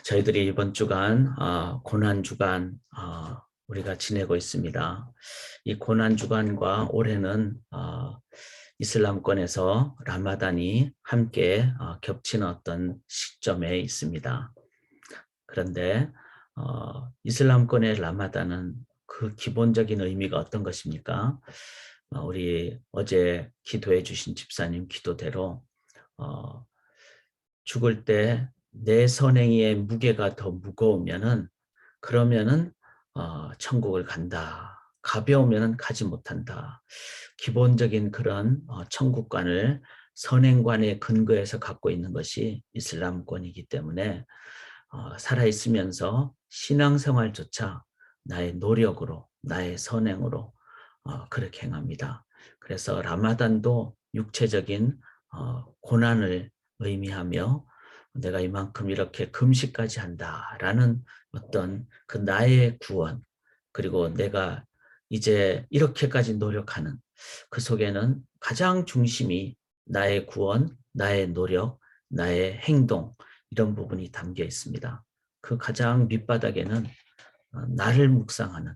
저희들이 이번 주간 고난 주간 우리가 지내고 있습니다. 이 고난 주간과 올해는 이슬람권에서 라마단이 함께 겹치는 어떤 시점에 있습니다. 그런데 이슬람권의 라마단은 그 기본적인 의미가 어떤 것입니까? 우리 어제 기도해 주신 집사님 기도대로 죽을 때 내 선행의 무게가 더 무거우면은 그러면은 천국을 간다. 가벼우면은 가지 못한다. 기본적인 그런 천국관을 선행관의 근거에서 갖고 있는 것이 이슬람권이기 때문에 살아있으면서 신앙생활조차 나의 노력으로 나의 선행으로 그렇게 행합니다. 그래서 라마단도 육체적인 고난을 의미하며 내가 이만큼 이렇게 금식까지 한다라는 어떤 그 나의 구원, 그리고 내가 이제 이렇게까지 노력하는 그 속에는 가장 중심이 나의 구원, 나의 노력, 나의 행동, 이런 부분이 담겨 있습니다. 그 가장 밑바닥에는 나를 묵상하는,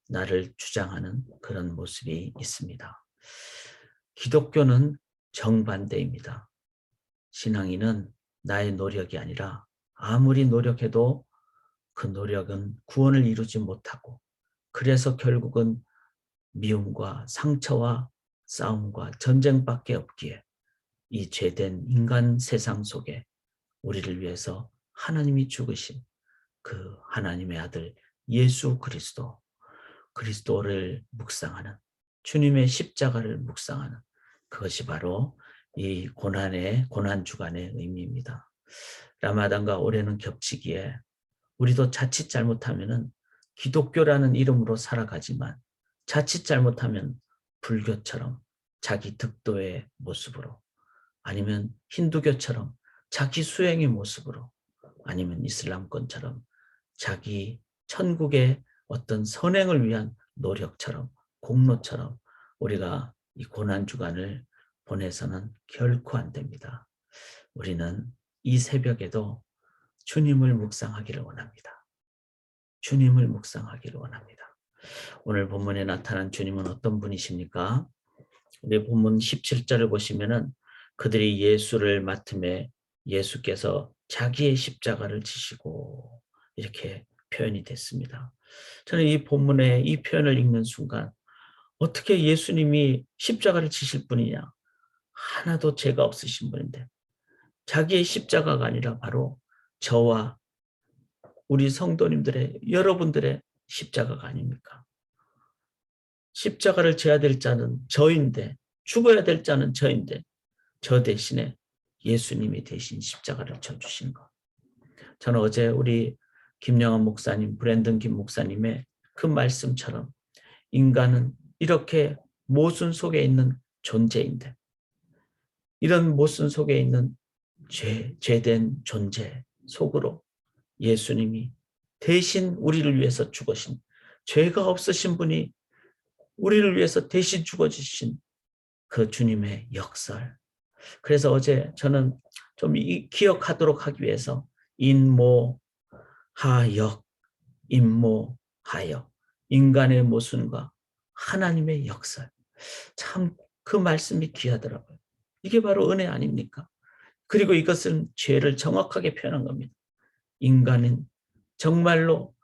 나를 주장하는 그런 모습이 있습니다. 기독교는 정반대입니다. 신앙인은 나의 노력이 아니라 아무리 노력해도 그 노력은 구원을 이루지 못하고, 그래서 결국은 미움과 상처와 싸움과 전쟁밖에 없기에 이 죄된 인간 세상 속에 우리를 위해서 하나님이 죽으신 그 하나님의 아들 예수 그리스도를 묵상하는, 주님의 십자가를 묵상하는, 그것이 바로 이 고난 주간의 의미입니다. 라마단과 올해는 겹치기에 우리도 자칫 잘못하면은 기독교라는 이름으로 살아가지만 자칫 잘못하면 불교처럼 자기 득도의 모습으로, 아니면 힌두교처럼 자기 수행의 모습으로, 아니면 이슬람권처럼 자기 천국의 어떤 선행을 위한 노력처럼, 공로처럼 우리가 이 고난주간을 보내서는 결코 안 됩니다. 우리는 이 새벽에도 주님을 묵상하기를 원합니다. 주님을 묵상하기를 원합니다. 오늘 본문에 나타난 주님은 어떤 분이십니까? 우리 본문 17절을 보시면은 그들이 예수를 맡음에 예수께서 자기의 십자가를 지시고, 이렇게 표현이 됐습니다. 저는 이 본문의 이 표현을 읽는 순간 어떻게 예수님이 십자가를 지실 분이냐? 하나도 죄가 없으신 분인데 자기의 십자가가 아니라 바로 저와 우리 성도님들의, 여러분들의 십자가가 아닙니까? 십자가를 져야 될 자는 저인데, 죽어야 될 자는 저인데 저 대신에 예수님이 대신 십자가를 져주신 것. 저는 어제 우리 김영환 목사님, 브랜든 김 목사님의 그 말씀처럼 인간은 이렇게 모순 속에 있는 존재인데, 이런 모순 속에 있는 죄된 존재 속으로 예수님이 대신 우리를 위해서 죽으신, 죄가 없으신 분이 우리를 위해서 대신 죽어주신 그 주님의 역설. 그래서 어제 저는 좀 기억하도록 하기 위해서 인모하역, 인모하역, 인간의 모순과 하나님의 역설. 참 그 말씀이 귀하더라고요. 이게 바로 은혜 아닙니까? 그리고 이것은 죄를 정확하게 표현한 겁니다. 인간은 정말로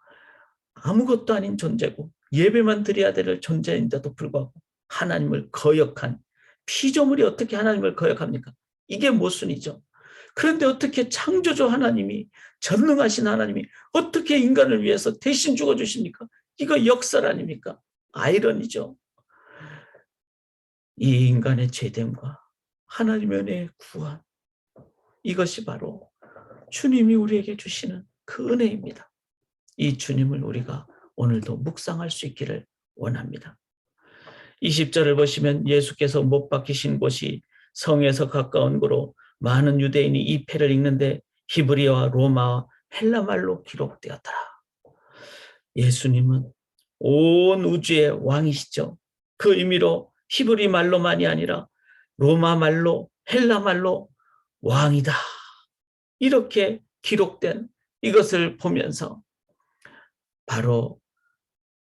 아무것도 아닌 존재고 예배만 드려야 될 존재인데도 불구하고 하나님을 거역한, 피조물이 어떻게 하나님을 거역합니까? 이게 모순이죠. 그런데 어떻게 창조주 하나님이, 전능하신 하나님이 어떻게 인간을 위해서 대신 죽어주십니까? 이거 역설 아닙니까? 아이러니죠. 이 인간의 죄됨과 하나님의 은혜의 구원, 이것이 바로 주님이 우리에게 주시는 그 은혜입니다. 이 주님을 우리가 오늘도 묵상할 수 있기를 원합니다. 20절을 보시면 예수께서 못 박히신 곳이 성에서 가까운 거로 많은 유대인이 이 패를 읽는데 히브리어와 로마와 헬라말로 기록되었더라. 예수님은 온 우주의 왕이시죠. 그 의미로 히브리 말로만이 아니라 로마 말로, 헬라 말로 왕이다, 이렇게 기록된 이것을 보면서 바로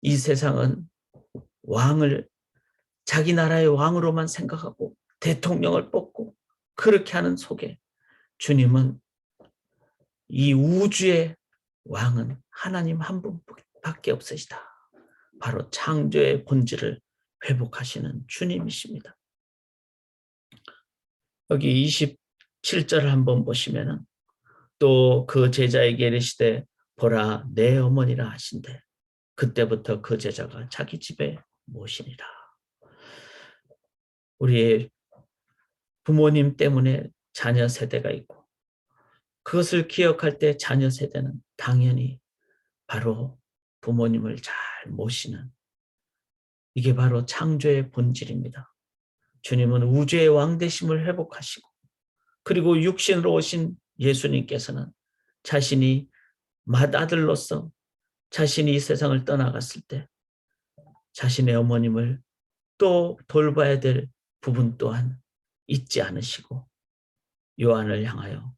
이 세상은 왕을 자기 나라의 왕으로만 생각하고 대통령을 뽑고 그렇게 하는 속에 주님은 이 우주의 왕은 하나님 한 분밖에 없으시다. 바로 창조의 본질을 회복하시는 주님이십니다. 여기 27절을 한번 보시면은 또 그 제자에게 이르시되 보라 내 어머니라 하신대 그때부터 그 제자가 자기 집에 모시니라. 우리의 부모님 때문에 자녀 세대가 있고 그것을 기억할 때 자녀 세대는 당연히 바로 부모님을 잘 모시는 이게 바로 창조의 본질입니다. 주님은 우주의 왕되심을 회복하시고 그리고 육신으로 오신 예수님께서는 자신이 맏아들로서 자신이 이 세상을 떠나갔을 때 자신의 어머님을 또 돌봐야 될 부분 또한 잊지 않으시고 요한을 향하여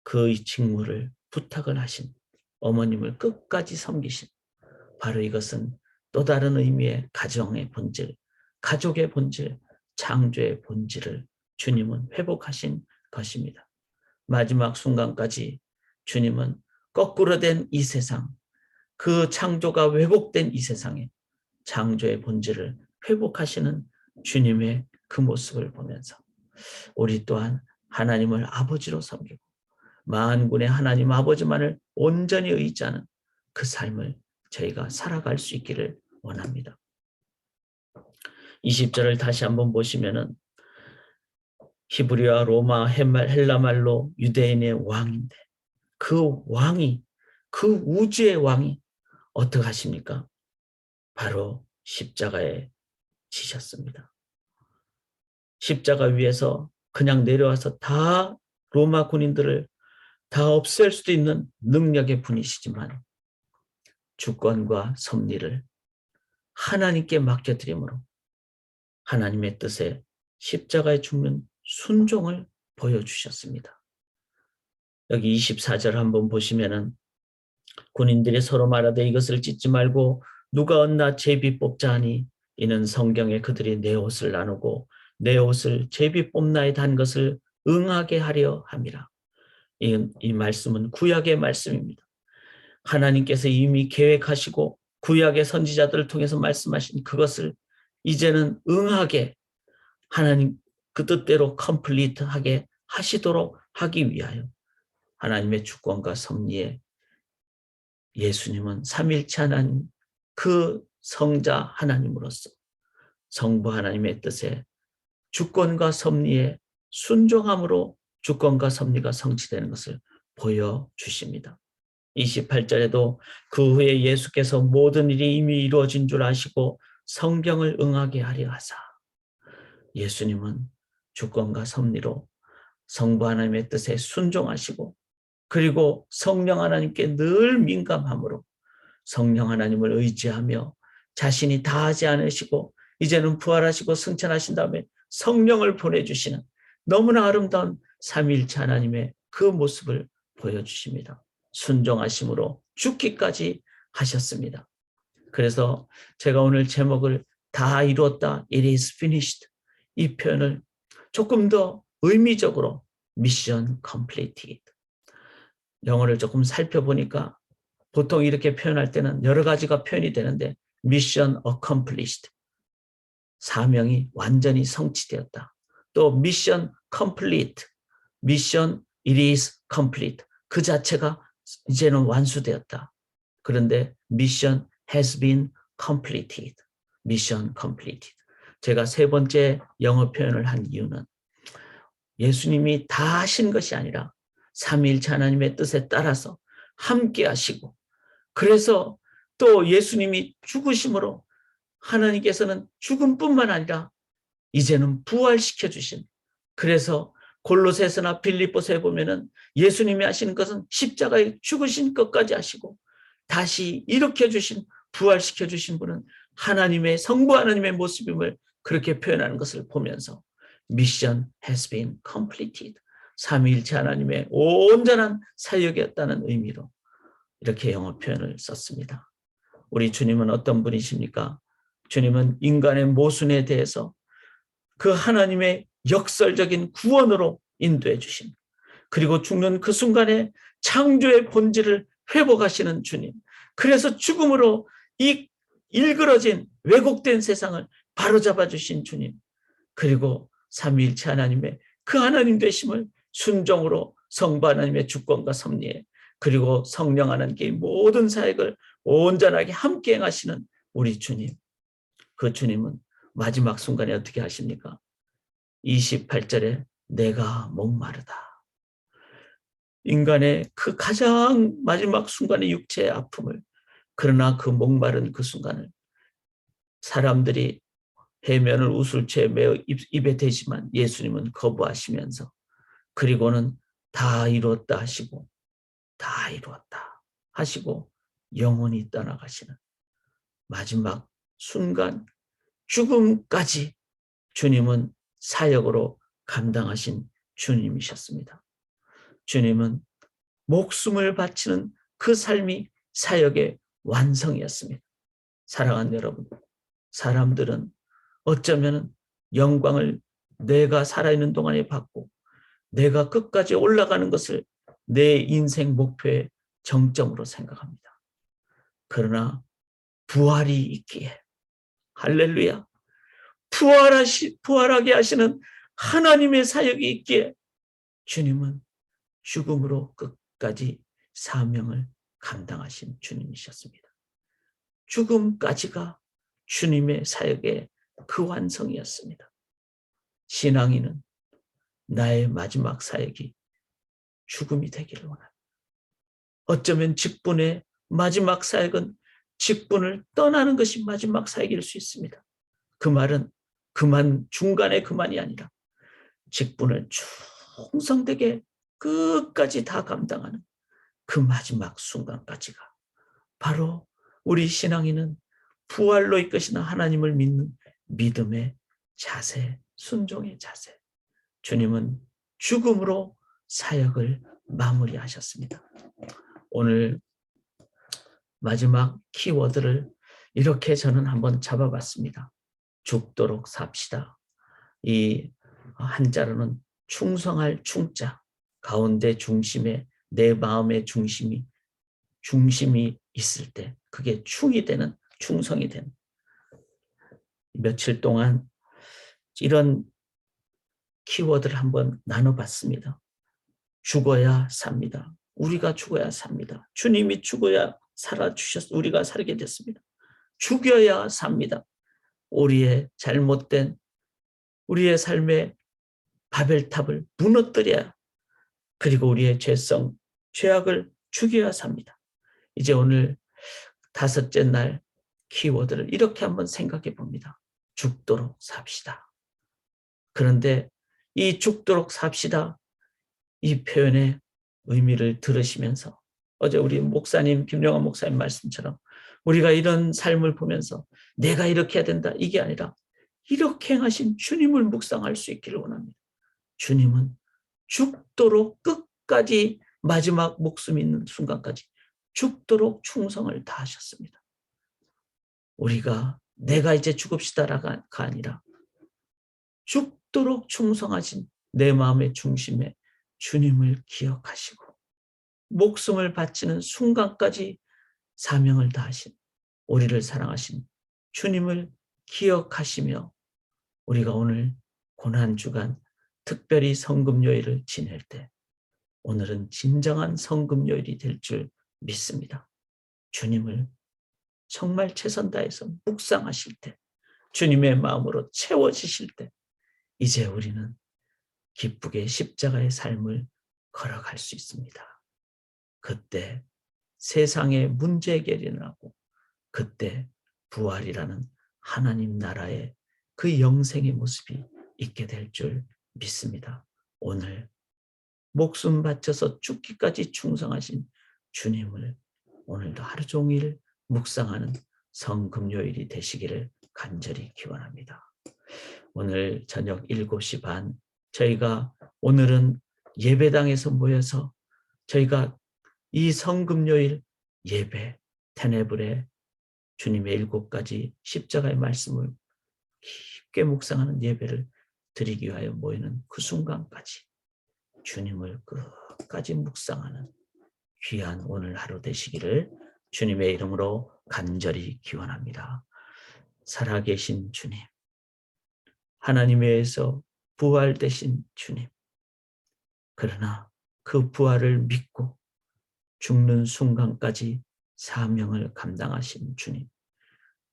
그 직무를 부탁을 하신 어머님을 끝까지 섬기신 바로 이것은 또 다른 의미의 가정의 본질, 가족의 본질, 창조의 본질을 주님은 회복하신 것입니다. 마지막 순간까지 주님은 거꾸로 된 이 세상, 그 창조가 왜곡된 이 세상에 창조의 본질을 회복하시는 주님의 그 모습을 보면서 우리 또한 하나님을 아버지로 섬기고 만군의 하나님 아버지만을 온전히 의지하는 그 삶을 저희가 살아갈 수 있기를 원합니다. 20절을 다시 한번 보시면은 히브리어, 로마, 헬라말로 유대인의 왕인데 그 왕이 그 우주의 왕이 어떻게 하십니까? 바로 십자가에 지셨습니다. 십자가 위에서 그냥 내려와서 다 로마 군인들을 다 없앨 수도 있는 능력의 분이시지만 주권과 섭리를 하나님께 맡겨드림으로 하나님의 뜻에 십자가에 죽는 순종을 보여주셨습니다. 여기 24절 한번 보시면은 군인들이 서로 말하되 이것을 찢지 말고 누가 얻나 제비 뽑자 하니 이는 성경에 그들이 내 옷을 나누고 내 옷을 제비 뽑나에 단 것을 응하게 하려 함이라. 이 말씀은 구약의 말씀입니다. 하나님께서 이미 계획하시고 구약의 선지자들을 통해서 말씀하신 그것을 이제는 응하게 하나님 그 뜻대로 컴플리트하게 하시도록 하기 위하여 하나님의 주권과 섭리에 예수님은 삼위일체 하나님 그 성자 하나님으로서 성부 하나님의 뜻에 주권과 섭리에 순종함으로 주권과 섭리가 성취되는 것을 보여주십니다. 28절에도 그 후에 예수께서 모든 일이 이미 이루어진 줄 아시고 성경을 응하게 하려 하사 예수님은 주권과 섭리로 성부 하나님의 뜻에 순종하시고 그리고 성령 하나님께 늘 민감함으로 성령 하나님을 의지하며 자신이 다 하지 않으시고 이제는 부활하시고 승천하신 다음에 성령을 보내주시는 너무나 아름다운 삼위일체 하나님의 그 모습을 보여주십니다. 순종하심으로 죽기까지 하셨습니다. 그래서 제가 오늘 제목을 다 이루었다, it is finished 이 표현을 조금 더 의미적으로 미션 completed 영어를 조금 살펴보니까 보통 이렇게 표현할 때는 여러 가지가 표현이 되는데 mission accomplished 사명이 완전히 성취되었다. 또 mission complete mission it is complete 그 자체가 이제는 완수되었다. 그런데 mission has been completed mission completed 제가 세 번째 영어 표현을 한 이유는 예수님이 다 하신 것이 아니라 삼위일체 하나님의 뜻에 따라서 함께 하시고 그래서 또 예수님이 죽으심으로 하나님께서는 죽음뿐만 아니라 이제는 부활시켜 주신 그래서 골로새서나 빌립보서에 보면은 예수님이 하시는 것은 십자가에 죽으신 것까지 하시고 다시 일으켜 주신 부활시켜 주신 분은 하나님의 성부 하나님의 모습임을 그렇게 표현하는 것을 보면서 Mission has been completed. 삼위일체 하나님의 온전한 사역이었다는 의미로 이렇게 영어 표현을 썼습니다. 우리 주님은 어떤 분이십니까? 주님은 인간의 모순에 대해서 그 하나님의 역설적인 구원으로 인도해 주신, 그리고 죽는 그 순간에 창조의 본질을 회복하시는 주님, 그래서 죽음으로 이 일그러진 왜곡된 세상을 바로잡아 주신 주님, 그리고 삼위일체 하나님의 그 하나님 되심을 순종으로 성부 하나님의 주권과 섭리에, 그리고 성령 하나님께 모든 사역을 온전하게 함께 행하시는 우리 주님, 그 주님은 마지막 순간에 어떻게 하십니까? 28절에 내가 목마르다. 인간의 그 가장 마지막 순간의 육체의 아픔을, 그러나 그 목마른 그 순간을 사람들이 해면을 우술채 메어 입에 대지만 예수님은 거부하시면서, 그리고는 다 이루었다 하시고, 다 이루었다 하시고 영원히 떠나가시는 마지막 순간, 죽음까지 주님은 사역으로 감당하신 주님이셨습니다. 주님은 목숨을 바치는 그 삶이 사역의 완성이었습니다. 사랑하는 여러분, 사람들은 어쩌면 영광을 내가 살아있는 동안에 받고 내가 끝까지 올라가는 것을 내 인생 목표의 정점으로 생각합니다. 그러나 부활이 있기에, 할렐루야, 부활하게 하시는 하나님의 사역이 있기에 주님은 죽음으로 끝까지 사명을 감당하신 주님이셨습니다. 죽음까지가 주님의 사역의 그 완성이었습니다. 신앙인은 나의 마지막 사역이 죽음이 되기를 원합니다. 어쩌면 직분의 마지막 사역은 직분을 떠나는 것이 마지막 사역일 수 있습니다. 그 말은 그만, 중간에 그만이 아니라 직분을 충성되게 끝까지 다 감당하는 그 마지막 순간까지가 바로 우리 신앙인은 부활로 이끄시는 하나님을 믿는 믿음의 자세, 순종의 자세. 주님은 죽음으로 사역을 마무리하셨습니다. 오늘 마지막 키워드를 이렇게 저는 한번 잡아봤습니다. 죽도록 삽시다. 이 한자로는 충성할 충자, 가운데 중심에 내 마음의 중심이 있을 때 그게 충이 되는, 충성이 되는. 며칠 동안 이런 키워드를 한번 나눠봤습니다. 죽어야 삽니다. 우리가 죽어야 삽니다. 주님이 죽어야 살아주셔서 우리가 살게 됐습니다. 죽여야 삽니다. 우리의 잘못된, 우리의 삶의 바벨탑을 무너뜨려야, 그리고 우리의 죄성, 죄악을 죽여야 삽니다. 이제 오늘 5째 날 키워드를 이렇게 한번 생각해 봅니다. 죽도록 삽시다. 그런데 이 죽도록 삽시다, 이 표현의 의미를 들으시면서 어제 우리 목사님, 김영환 목사님 말씀처럼 우리가 이런 삶을 보면서 내가 이렇게 해야 된다, 이게 아니라 이렇게 행하신 주님을 묵상할 수 있기를 원합니다. 주님은 죽도록 끝까지, 마지막 목숨 있는 순간까지 죽도록 충성을 다하셨습니다. 우리가 내가 이제 죽읍시다가 아니라 죽도록 충성하신 내 마음의 중심에 주님을 기억하시고 목숨을 바치는 순간까지 사명을 다하신, 우리를 사랑하신 주님을 기억하시며 우리가 오늘 고난주간 특별히 성금요일을 지낼 때 오늘은 진정한 성금요일이 될 줄 믿습니다. 주님을 정말 최선 다해서 묵상하실 때, 주님의 마음으로 채워지실 때 이제 우리는 기쁘게 십자가의 삶을 걸어갈 수 있습니다. 그때 세상의 문제 해결이 나고, 그때 부활이라는 하나님 나라의 그 영생의 모습이 있게 될 줄 믿습니다. 오늘 목숨 바쳐서 죽기까지 충성하신 주님을 오늘도 하루 종일 묵상하는 성금요일이 되시기를 간절히 기원합니다. 오늘 저녁 7시 반 저희가 오늘은 예배당에서 모여서 저희가 이 성금요일 예배, 테네브레 주님의 7가지 십자가의 말씀을 깊게 묵상하는 예배를 드리기 위하여 모이는 그 순간까지 주님을 끝까지 묵상하는 귀한 오늘 하루 되시기를 주님의 이름으로 간절히 기원합니다. 살아계신 주님, 하나님에 의해서 부활되신 주님, 그러나 그 부활을 믿고 죽는 순간까지 사명을 감당하신 주님,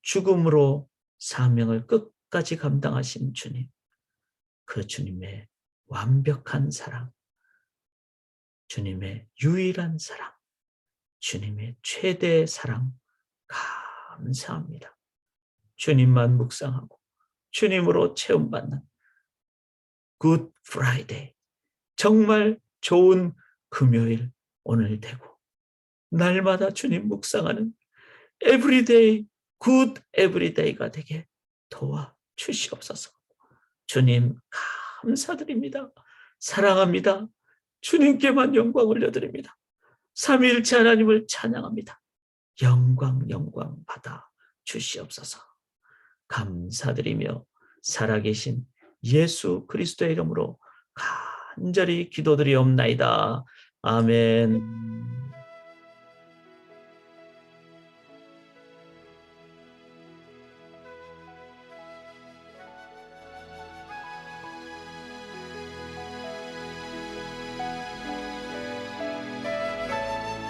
죽음으로 사명을 끝까지 감당하신 주님, 그 주님의 완벽한 사랑, 주님의 유일한 사랑, 주님의 최대의 사랑 감사합니다. 주님만 묵상하고 주님으로 체험받는 굿 프라이데이, 정말 좋은 금요일 오늘 되고 날마다 주님 묵상하는 에브리데이 굿 에브리데이가 되게 도와 주시옵소서. 주님 감사드립니다. 사랑합니다. 주님께만 영광 올려드립니다. 삼위일체 하나님을 찬양합니다. 영광 받아 주시옵소서. 감사드리며 살아계신 예수 그리스도의 이름으로 간절히 기도드리옵나이다. 아멘.